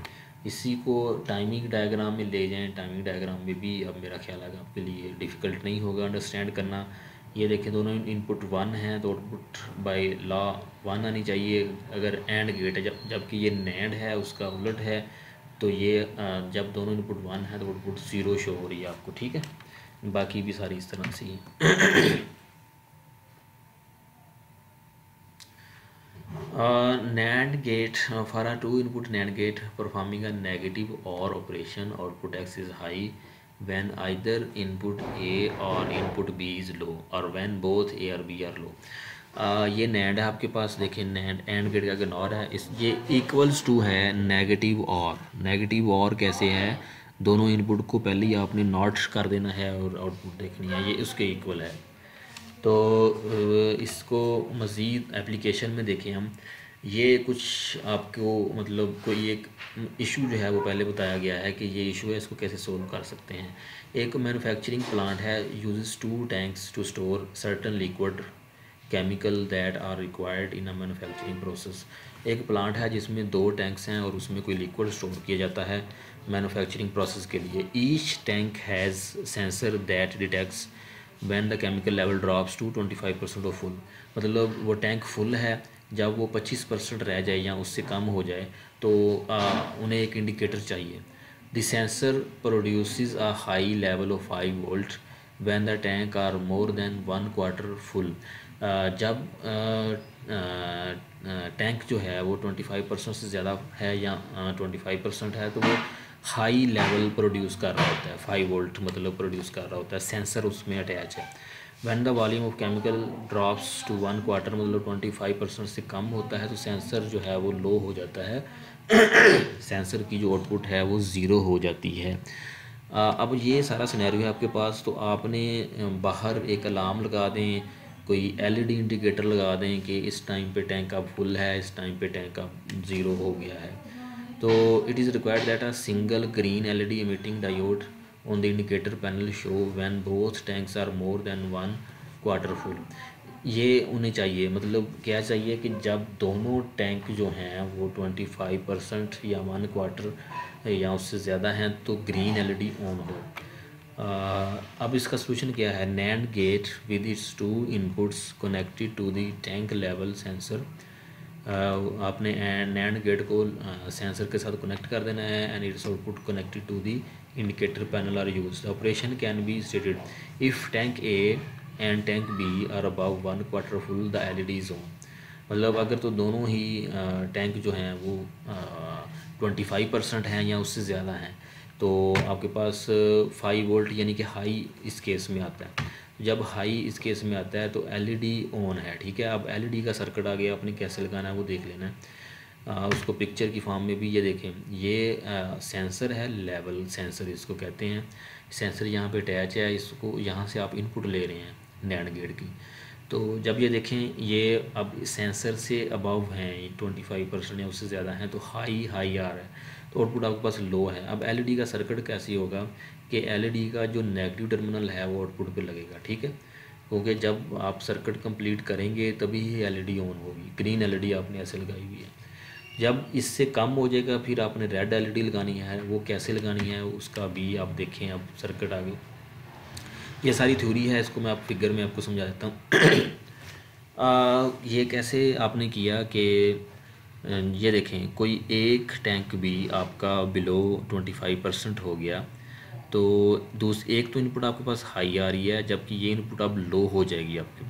इसी को टाइमिंग डायग्राम में ले जाएं, टाइमिंग डायग्राम में भी अब मेरा ख्याल है आपके लिए डिफ़िकल्ट नहीं होगा अंडरस्टैंड करना। ये देखें दोनों इनपुट 1 हैं तो आउटपुट बाय लॉ 1 आनी चाहिए अगर एंड गेट है, जबकि ये नैंड है उसका उलट है, तो ये जब दोनों इनपुट 1 है तो आउटपुट 0 शो हो रही है आपको, ठीक है। बाकी भी सारी इस तरह से ही NAND gate for a two input NAND gate performing a negative OR operation, output X is high when either input A or input B is low or when both A or B are low। ये NAND है आपके पास, देखिए NAND and gate का NOR है, इस ये equals to है negative OR। Negative OR कैसे है, दोनों इनपुट को पहले ही आपने नॉट कर देना है और आउटपुट देखनी है, ये उसके इक्वल है। तो इसको मज़ीद एप्लीकेशन में देखें हम, ये कुछ आपको मतलब कोई एक इशू जो है वो पहले बताया गया है कि ये इशू है, इसको कैसे सोल्व कर सकते हैं। एक मैन्युफैक्चरिंग प्लांट है, uses 2 tanks to store certain liquid chemical that are required in a manufacturing process. एक प्लांट है जिसमें 2 टैंक्स हैं और उसमें कोई लिक्विड स्टोर किया जाता है मैन्युफैक्चरिंग प्रोसेस के लिए। Each tank has sensor that detects when the chemical level drops to 25% of full. मतलब वो टैंक फुल है, जब वो 25% रह जाए या उससे कम हो जाए तो उन्हें एक इंडिकेटर चाहिए। The sensor produces a high level of 5 volt when the tank are more than 1/4 full. जब टैंक जो है वो 25% से ज़्यादा है या 25% है तो वो हाई लेवल प्रोड्यूस कर रहा होता है, 5 वोल्ट मतलब प्रोड्यूस कर रहा होता है, सेंसर उसमें अटैच है। When the volume of chemical drops to 1/4 मतलब 25% से कम होता है तो सेंसर जो है वो लो हो जाता है सेंसर की जो आउटपुट है वो ज़ीरो हो जाती है। अब ये सारा सिनेरियो है आपके पास, तो आपने बाहर एक अलार्म लगा दें, कोई एलईडी इंडिकेटर लगा दें कि इस टाइम पे टैंक अब फुल है, इस टाइम पे टैंक अब ज़ीरो हो गया है। तो it is required that a single green LED emitting diode on the indicator panel show when both tanks are more than 1/4 full। ये उन्हें चाहिए, मतलब क्या चाहिए कि जब दोनों टैंक जो हैं वो 25% या 1/4 या उससे ज़्यादा हैं तो ग्रीन एलईडी ऑन हो। अब इसका सोल्यूशन क्या है, NAND gate with its 2 inputs connected to the tank level sensor. आपने नैंड गेट को सेंसर के साथ कनेक्ट कर देना है and its output connected to the indicator panel are use. Operation can be stated if tank A and tank B are above 1/4 full the LED is on. मतलब अगर तो दोनों ही टैंक जो हैं वो 25% हैं या उससे ज़्यादा हैं तो आपके पास 5 वोल्ट यानी कि हाई इस केस में आता है। जब हाई इस केस में आता है तो एलईडी ऑन है, ठीक है। अब एलईडी का सर्किट आ गया, आपने कैसे लगाना है वो देख लेना है। उसको पिक्चर की फॉर्म में भी ये देखें, ये सेंसर है, लेवल सेंसर इसको कहते हैं। सेंसर यहाँ पे अटैच है, इसको यहाँ से आप इनपुट ले रहे हैं नैंड गेट की। तो जब ये देखें ये अब सेंसर से अबव हैं 25% या उससे ज़्यादा हैं तो हाई हाई आ रहा है, तो आउटपुट आपके पास लो है। अब एलईडी का सर्किट कैसे होगा कि एलईडी का जो नेगेटिव टर्मिनल है वो आउटपुट पे लगेगा, ठीक है, क्योंकि जब आप सर्किट कंप्लीट करेंगे तभी ही एलईडी ऑन होगी। ग्रीन एलईडी आपने ऐसे लगाई हुई है, जब इससे कम हो जाएगा फिर आपने रेड एलईडी लगानी है। वो कैसे लगानी है उसका भी आप देखें अब सर्किट आगे। ये सारी थ्योरी है, इसको मैं आप फिगर में आपको समझा देता हूँ। ये कैसे आपने किया कि ये देखें कोई एक टैंक भी आपका बिलो 25% हो गया, तो एक तो इनपुट आपके पास हाई आ रही है, जबकि ये इनपुट अब लो हो जाएगी आपके।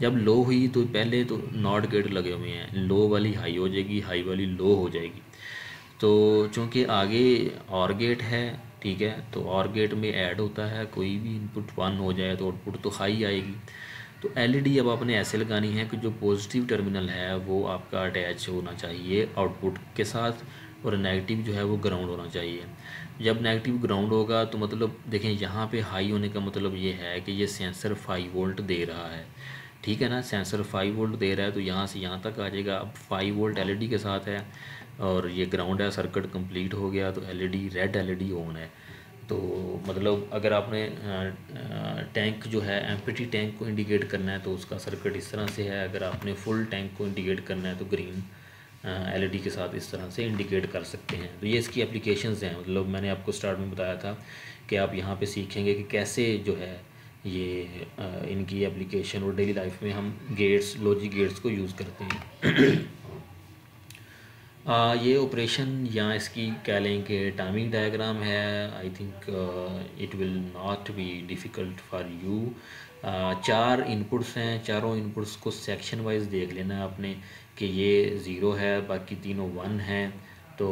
जब लो हुई तो पहले तो नॉट गेट लगे हुए हैं, लो वाली हाई हो जाएगी, हाई वाली लो हो जाएगी। तो चूँकि आगे और गेट है, ठीक है, तो और गेट में ऐड होता है, कोई भी इनपुट 1 हो जाए तो आउटपुट तो हाई आएगी। तो एलईडी अब आपने ऐसे लगानी है कि जो पॉजिटिव टर्मिनल है वो आपका अटैच होना चाहिए आउटपुट के साथ, और नेगेटिव जो है वो ग्राउंड होना चाहिए। जब नेगेटिव ग्राउंड होगा तो मतलब देखें यहाँ पे हाई होने का मतलब ये है कि ये सेंसर 5 वोल्ट दे रहा है, ठीक है ना, सेंसर 5 वोल्ट दे रहा है तो यहाँ से यहाँ तक आ जाएगा। अब 5 वोल्ट एलईडी के साथ है और ये ग्राउंड है, सर्किट कंप्लीट हो गया तो एलईडी रेड एलईडी ऑन है। तो मतलब अगर आपने टैंक जो है एम्प्टी टैंक को इंडिकेट करना है तो उसका सर्किट इस तरह से है। अगर आपने फुल टैंक को इंडिकेट करना है तो ग्रीन एलईडी के साथ इस तरह से इंडिकेट कर सकते हैं। तो ये इसकी एप्लीकेशंस हैं, मतलब मैंने आपको स्टार्ट में बताया था कि आप यहाँ पे सीखेंगे कि कैसे जो है ये इनकी एप्लीकेशन और डेली लाइफ में हम गेट्स, लॉजिक गेट्स को यूज़ करते हैं। ये ऑपरेशन या इसकी कह लें कि टाइमिंग डायग्राम है। I think it will not be difficult for you. 4 inputs हैं, चारों इनपुट्स को सेक्शन वाइज देख लेना है आपने कि ये 0 है, बाकी तीनों 1 हैं। तो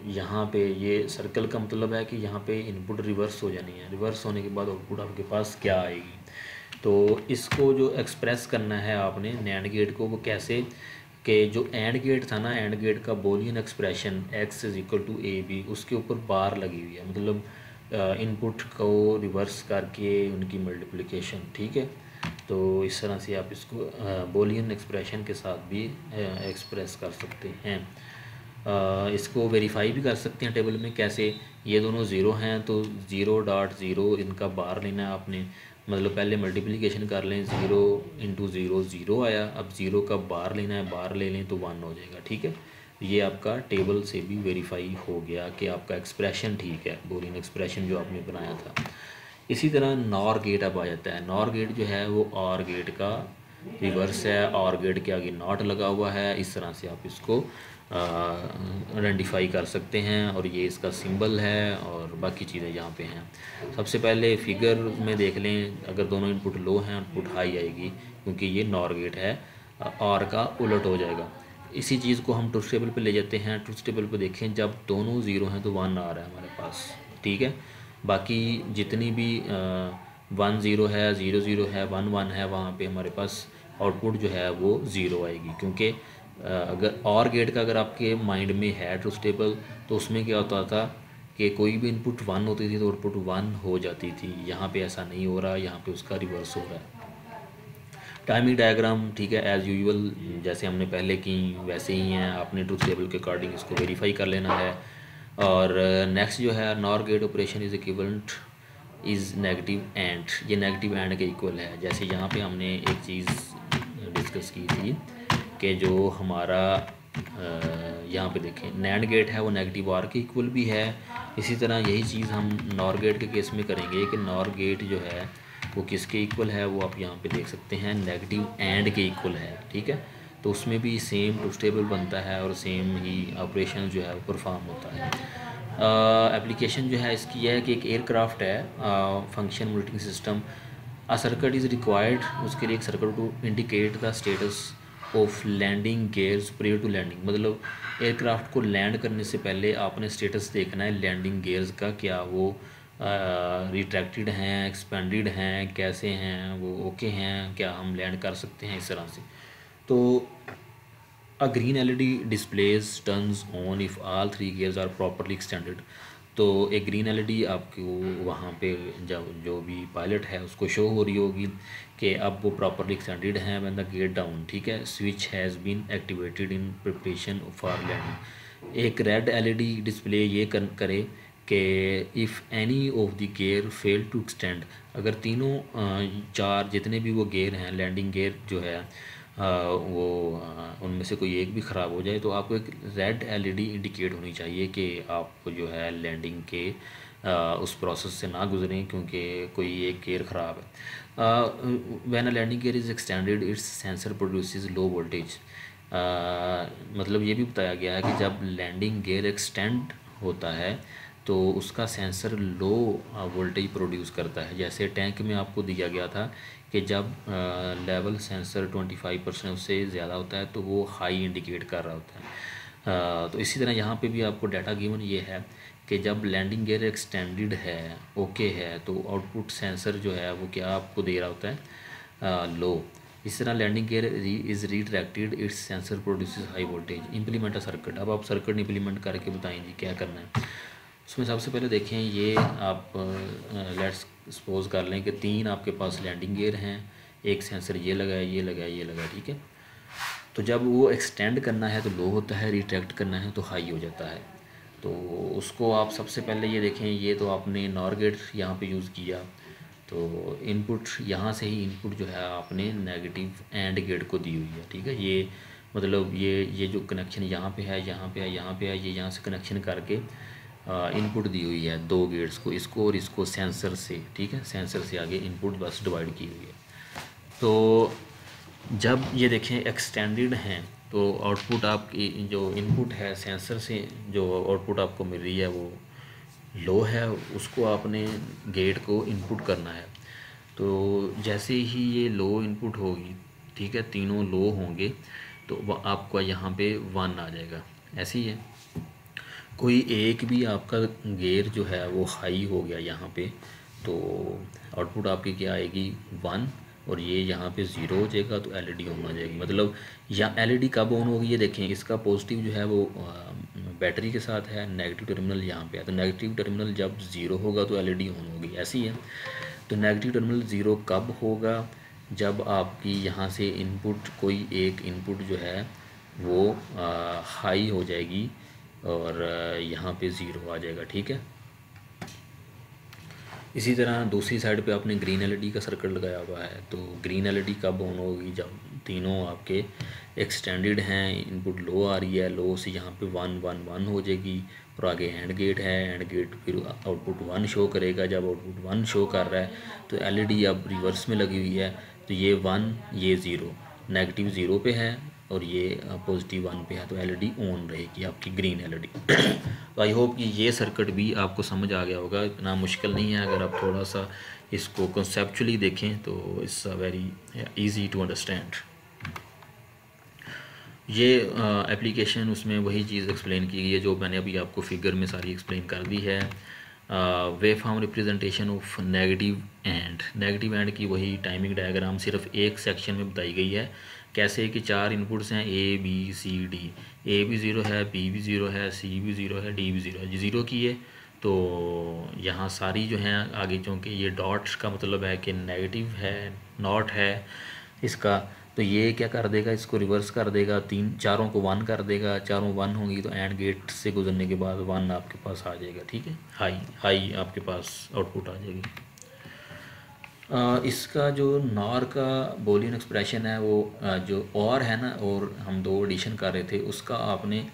यहाँ पे ये सर्कल का मतलब है कि यहाँ पे इनपुट रिवर्स हो जानी है, रिवर्स होने के बाद आउटपुट आपके पास क्या आएगी। तो इसको जो एक्सप्रेस करना है आपने नैंड गेट को, वो कैसे कि जो एंड गेट था ना, एंड गेट का Boolean expression x is equal to A B, उसके ऊपर बार लगी हुई है, मतलब इनपुट को रिवर्स करके उनकी मल्टीप्लिकेशन, ठीक है। तो इस तरह से आप इसको बोलियन एक्सप्रेशन के साथ भी एक्सप्रेस कर सकते हैं। इसको वेरीफाई भी कर सकते हैं टेबल में, कैसे, ये दोनों ज़ीरो हैं तो 0.0 इनका बार लेना है आपने, मतलब पहले मल्टीप्लिकेशन कर लें, 0 इंटू 0 ज़ीरो आया, अब 0 का बार लेना है, बार ले लें तो 1 हो जाएगा, ठीक है। ये आपका टेबल से भी वेरीफाई हो गया कि आपका एक्सप्रेशन ठीक है, बोलियन एक्सप्रेशन जो आपने बनाया था। इसी तरह नॉर गेट अब आ जाता है। नॉर गेट जो है वो और गेट का रिवर्स है, और गेट के आगे नॉट लगा हुआ है। इस तरह से आप इसको आइडेंटिफाई कर सकते हैं, और ये इसका सिंबल है और बाकी चीज़ें यहाँ पे हैं। सबसे पहले फिगर में देख लें, अगर दोनों इनपुट लो हैं आउटपुट हाई आएगी, क्योंकि ये नॉर गेट है, और का उलट हो जाएगा। इसी चीज़ को हम ट्रुथ टेबल पे ले जाते हैं। ट्रुथ टेबल पे देखें, जब दोनों ज़ीरो हैं तो 1 आ रहा है हमारे पास, ठीक है। बाकी जितनी भी 1 0 है, 0 0 है, 1 1 है, वहाँ पे हमारे पास आउटपुट जो है वो 0 आएगी, क्योंकि अगर और गेट का अगर आपके माइंड में है ट्रुथ टेबल, तो उसमें क्या होता था कि कोई भी इनपुट 1 होती थी तो आउटपुट 1 हो जाती थी। यहाँ पे ऐसा नहीं हो रहा, यहाँ पे उसका रिवर्स हो रहा है। टाइमिंग डायग्राम, ठीक है, एज़ यूजुअल जैसे हमने पहले की वैसे ही हैं, आपने ट्रुथ टेबल के अकॉर्डिंग इसको वेरीफाई कर लेना है। और नेक्स्ट जो है, NOR gate operation is equivalent is negative and, ये नेगेटिव एंड के इक्वल है। जैसे यहाँ पे हमने एक चीज़ डिस्कस की थी कि जो हमारा यहाँ पे देखें नैंड गेट है वो नेगेटिव आर के इक्वल भी है। इसी तरह यही चीज़ हम नॉर गेट के केस में करेंगे कि नॉर गेट जो है वो किसके इक्वल है, वो आप यहाँ पे देख सकते हैं, नेगेटिव एंड के इक्वल है, ठीक है। तो उसमें भी सेम ट्रुथ टेबल बनता है और सेम ही ऑपरेशन जो है वो परफॉर्म होता है। एप्लीकेशन जो है इसकी यह है कि एक एयरक्राफ्ट है, function monitoring system, a circuit is required, उसके लिए एक circuit to indicate the status of landing gears prior to landing, मतलब एयरक्राफ्ट को लैंड करने से पहले आपने स्टेटस देखना है लैंडिंग गेयर्स का, क्या वो रिट्रैक्टेड हैं, एक्सपेंडेड हैं, कैसे हैं वो, ओके हैं, क्या हम लैंड कर सकते हैं, इस तरह से। तो A green LED displays turns on if all three gears are properly extended। तो एक ग्रीन एलईडी आपको वहाँ पे जब जो भी पायलट है उसको शो हो रही होगी कि अब वो प्रॉपरली एक्सटेंडेड हैं व्हेन द गेट डाउन, ठीक है। Switch has been activated in preparation for landing. एक रेड एलईडी डिस्प्ले ये करे कि if any of the gear fail to extend, अगर तीनों चार जितने भी वो गेयर हैं, लैंडिंग गेयर जो है उनमें से कोई एक भी ख़राब हो जाए तो आपको एक रेड एलईडी इंडिकेट होनी चाहिए कि आप जो है लैंडिंग के उस प्रोसेस से ना गुजरें क्योंकि कोई एक गेयर ख़राब है। When a landing gear is extended its sensor produces low voltage. मतलब ये भी बताया गया है कि जब लैंडिंग गेयर एक्सटेंड होता है तो उसका सेंसर लो वोल्टेज प्रोड्यूस करता है। जैसे टैंक में आपको दिया गया था कि जब लेवल सेंसर 25% उससे ज़्यादा होता है तो वो हाई इंडिकेट कर रहा होता है। तो इसी तरह यहाँ पे भी आपको डाटा गिवन ये है कि जब लैंडिंग गियर एक्सटेंडेड है, ओके है, तो आउटपुट सेंसर जो है वो क्या आपको दे रहा होता है, लो। इस तरह landing gear is retracted its sensor produces high voltage. Implement a circuit. अब आप सर्किट इम्प्लीमेंट करके बताएं जी क्या करना है। उसमें सबसे पहले देखें, ये आप लेट्स सपोज कर लें कि तीन आपके पास लैंडिंग गियर हैं, एक सेंसर ये लगा है, ये लगा है, ये लगा है, ठीक है। तो जब वो एक्सटेंड करना है तो लो होता है, रिट्रैक्ट करना है तो हाई हो जाता है। तो उसको आप सबसे पहले ये देखें, ये तो आपने नॉर गेट यहाँ पे यूज़ किया, तो इनपुट यहाँ से ही इनपुट जो है आपने नेगेटिव एंड गेट को दी हुई है, ठीक है। ये मतलब ये जो कनेक्शन यहाँ पे है, यहाँ पे है, यहाँ पे है, ये यहाँ से कनेक्शन करके इनपुट दी हुई है दो गेट्स को, इसको और इसको सेंसर से, ठीक है। सेंसर से आगे इनपुट बस डिवाइड की हुई है। तो जब ये देखें एक्सटेंडेड हैं तो आउटपुट आपकी जो इनपुट है सेंसर से जो आउटपुट आपको मिल रही है वो लो है, उसको आपने गेट को इनपुट करना है। तो जैसे ही ये लो इनपुट होगी, ठीक है, तीनों लो होंगे तो वह आपका यहाँ पे 1 आ जाएगा। ऐसे ही है, कोई एक भी आपका गेयर जो है वो हाई हो गया यहाँ पे तो आउटपुट आपकी क्या आएगी 1, और ये यहाँ पे 0 हो जाएगा तो एलईडी ऑन आ जाएगी। मतलब या एलईडी कब ऑन होगी ये देखें, इसका पॉजिटिव जो है वो बैटरी के साथ है, नेगेटिव टर्मिनल यहाँ पे है, तो नेगेटिव टर्मिनल जब 0 होगा तो एलईडी ऑन होगी। ऐसी है, तो नेगेटिव टर्मिनल 0 कब होगा, जब आपकी यहाँ से इनपुट कोई एक इनपुट जो है वो हाई हो जाएगी और यहाँ पे 0 आ जाएगा, ठीक है। इसी तरह दूसरी साइड पे आपने ग्रीन एलईडी का सर्किट लगाया हुआ है, तो ग्रीन एलईडी कब ऑन होगी, जब तीनों आपके एक्सटेंडेड हैं, इनपुट लो आ रही है, लो से यहाँ पे 1 1 1 हो जाएगी, और आगे एंड गेट है, एंड गेट फिर आउटपुट 1 शो करेगा। जब आउटपुट 1 शो कर रहा है तो एलईडी अब रिवर्स में लगी हुई है, तो ये 1 ये 0, नेगेटिव 0 पे है और ये पॉजिटिव 1 पे है, तो एलईडी ऑन रहेगी आपकी ग्रीन एलईडी। तो आई होप कि ये सर्किट भी आपको समझ आ गया होगा, इतना मुश्किल नहीं है। अगर आप थोड़ा सा इसको कॉन्सेप्चुअली देखें तो it's very easy to understand. ये एप्लीकेशन उसमें वही चीज़ एक्सप्लेन की गई है जो मैंने अभी आपको फिगर में सारी एक्सप्लेन कर दी है। Wave form representation of negative and की वही टाइमिंग डायग्राम सिर्फ एक सेक्शन में बताई गई है। कैसे कि 4 इनपुट्स हैं A B C D, A भी 0 है, B भी 0 है, C भी 0 है, D भी 0 है। 0 की है तो यहाँ सारी जो हैं आगे, चूँकि ये डॉट का मतलब है कि नेगेटिव है, नॉट है इसका, तो ये क्या कर देगा, इसको रिवर्स कर देगा, चारों को 1 कर देगा। चारों 1 होंगी तो एंड गेट से गुजरने के बाद 1 आपके पास आ जाएगा, ठीक है। हाई आपके पास आउटपुट आ जाएगी। इसका जो नॉर का बोलियन एक्सप्रेशन है वो जो और है ना, और हम 2 एडिशन कर रहे थे उसका आपने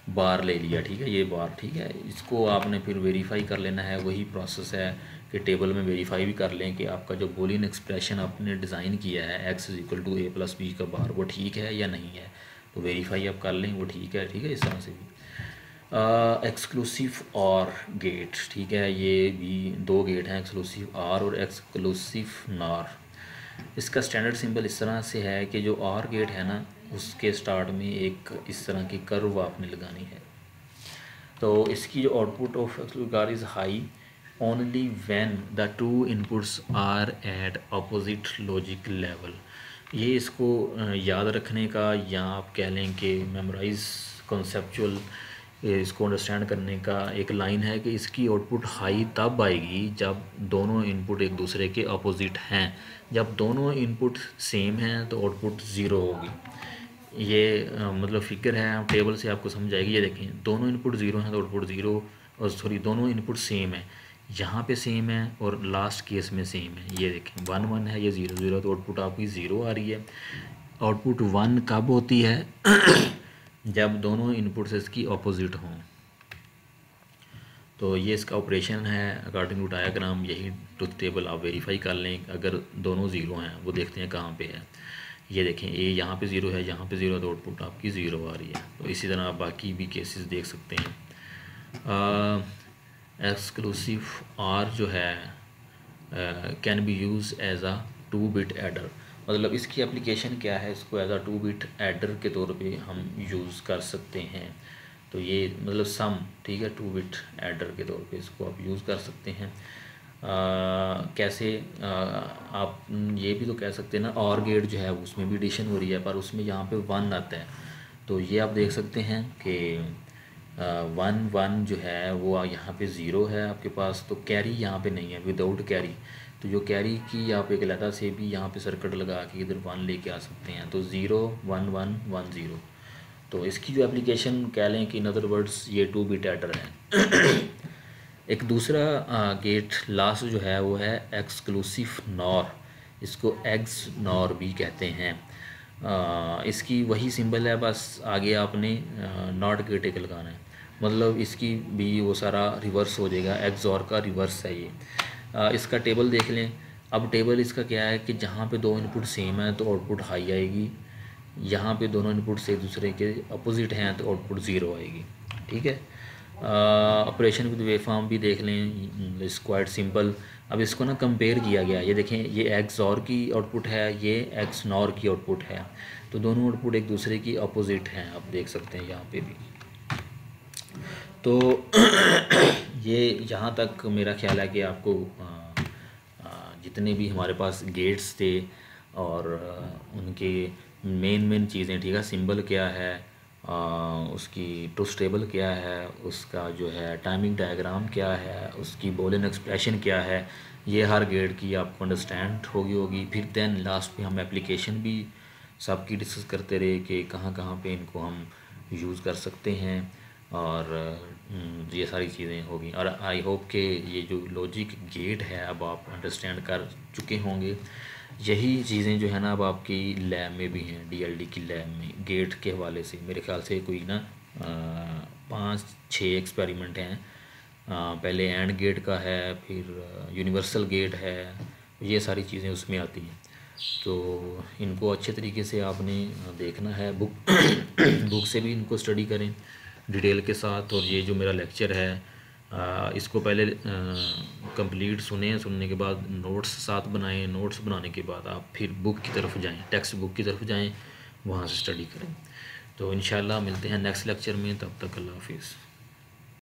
बार ले लिया, ठीक है, ये बार, ठीक है। इसको आपने फिर वेरीफाई कर लेना है, वही प्रोसेस है कि टेबल में वेरीफाई भी कर लें कि आपका जो बोलियन एक्सप्रेशन आपने डिज़ाइन किया है x = a + b का बार वो ठीक है या नहीं है, तो वेरीफाई आप कर लें वो ठीक है, ठीक है। इस तरह से भी एक्सक्लूसिव और गेट, ठीक है, ये भी 2 गेट हैं, एक्सक्लूसिव आर और एक्सक्लूसिव नॉर। इसका स्टैंडर्ड सिंबल इस तरह से है कि जो आर गेट है ना उसके स्टार्ट में एक इस तरह की कर्व आपने लगानी है। तो इसकी जो output of exclusive or is high only when the 2 inputs are at opposite logic level. ये इसको याद रखने का, या आप कह लें कि मेमोराइज कॉन्सेप्चुअल इसको अंडरस्टैंड करने का एक लाइन है कि इसकी आउटपुट हाई तब आएगी जब दोनों इनपुट एक दूसरे के अपोजिट हैं। जब दोनों इनपुट सेम हैं तो आउटपुट ज़ीरो होगी। ये मतलब फिगर है, टेबल से आपको समझ आएगी। ये देखें, दोनों इनपुट ज़ीरो हैं तो आउटपुट ज़ीरो, और सॉरी दोनों इनपुट सेम है, यहाँ पे सेम है और लास्ट केस में सेम है। ये देखें 1 1 है, ये 0 0, तो आउटपुट आपकी ज़ीरो आ रही है। आउटपुट 1 कब होती है? जब दोनों इनपुट्स इसकी अपोजिट हों। तो ये इसका ऑपरेशन है अकॉर्डिंग टू डायग्राम। यही ट्रुथ टेबल आप वेरीफाई कर लें। अगर दोनों ज़ीरो हैं, वो देखते हैं कहाँ पे है। ये देखें, ये यहाँ पे ज़ीरो है, यहाँ पे ज़ीरो है, तो आउटपुट आपकी ज़ीरो आ रही है। तो इसी तरह आप बाकी भी केसेस देख सकते हैं। एक्सक्लूसिव आर जो है can be use as a 2 bit adder. मतलब इसकी एप्लीकेशन क्या है, इसको एज आ 2 बिट एडर के तौर पे हम यूज़ कर सकते हैं। तो ये मतलब सम, ठीक है, 2 बिट एडर के तौर पे इसको आप यूज़ कर सकते हैं। कैसे आप ये भी तो कह सकते हैं ना, और गेट जो है उसमें भी एडिशन हो रही है, पर उसमें यहाँ पे 1 आता है। तो ये आप देख सकते हैं कि 1 1 जो है वो यहाँ पे 0 है आपके पास, तो कैरी यहाँ पे नहीं है, विदाउट कैरी। तो जो कैरी की आप एक अलहदा से भी यहाँ पे सर्किट लगा के इधर 1 लेके आ सकते हैं। तो 0 1 1 1 0। तो इसकी जो एप्लीकेशन कह लें कि इन अदर वर्ड्स ये 2 बिट एडर है। एक दूसरा गेट लास्ट जो है वो है एक्सक्लूसिव नॉर। इसको एग्स नॉर भी कहते हैं। इसकी वही सिंबल है, बस आगे आपने नॉट गेट एक लगाना है। मतलब इसकी भी वो सारा रिवर्स हो जाएगा, एग्स और का रिवर्स है ये। इसका टेबल देख लें। अब टेबल इसका क्या है कि जहाँ पे दो इनपुट सेम है तो आउटपुट हाई आएगी, यहाँ पे दोनों इनपुट से एक दूसरे के अपोजिट हैं तो आउटपुट ज़ीरो आएगी। ठीक है। ऑपरेशन विद वेव फॉर्म भी देख लें, इट्स क्वाइट सिंपल। अब इसको ना कंपेयर किया गया, ये देखें, ये एक्स और की आउटपुट है, ये एक्स नॉर की आउटपुट है। तो दोनों आउटपुट एक दूसरे की अपोजिट हैं, आप देख सकते हैं यहाँ पे भी। तो ये यहाँ तक मेरा ख्याल है कि आपको जितने भी हमारे पास गेट्स थे और उनके मेन चीज़ें, ठीक है, सिंबल क्या है, उसकी ट्रुथ टेबल क्या है, उसका जो है टाइमिंग डायग्राम क्या है, उसकी बूलियन एक्सप्रेशन क्या है, ये हर गेट की आपको अंडरस्टैंड होगी। फिर देन लास्ट पे हम एप्लीकेशन भी सबकी डिस्कस करते रहे कि कहाँ कहाँ पे इनको हम यूज़ कर सकते हैं, और ये सारी चीज़ें होगी। और आई होप कि ये जो लॉजिक गेट है अब आप अंडरस्टैंड कर चुके होंगे। यही चीज़ें जो है ना अब आपकी लैब में भी हैं, डीएलडी की लैब में गेट के हवाले से मेरे ख्याल से कोई ना 5-6 एक्सपेरिमेंट हैं। पहले एंड गेट का है, फिर यूनिवर्सल गेट है, ये सारी चीज़ें उसमें आती हैं। तो इनको अच्छे तरीके से आपने देखना है, बुक से भी इनको स्टडी करें डिटेल के साथ। और ये जो मेरा लेक्चर है इसको पहले कंप्लीट सुनने के बाद नोट्स साथ बनाएं। नोट्स बनाने के बाद आप फिर बुक की तरफ जाएं, टेक्स्ट बुक की तरफ जाएं, वहाँ से स्टडी करें। तो इंशाल्लाह मिलते हैं नेक्स्ट लेक्चर में, तब तक अल्लाह हाफिज़।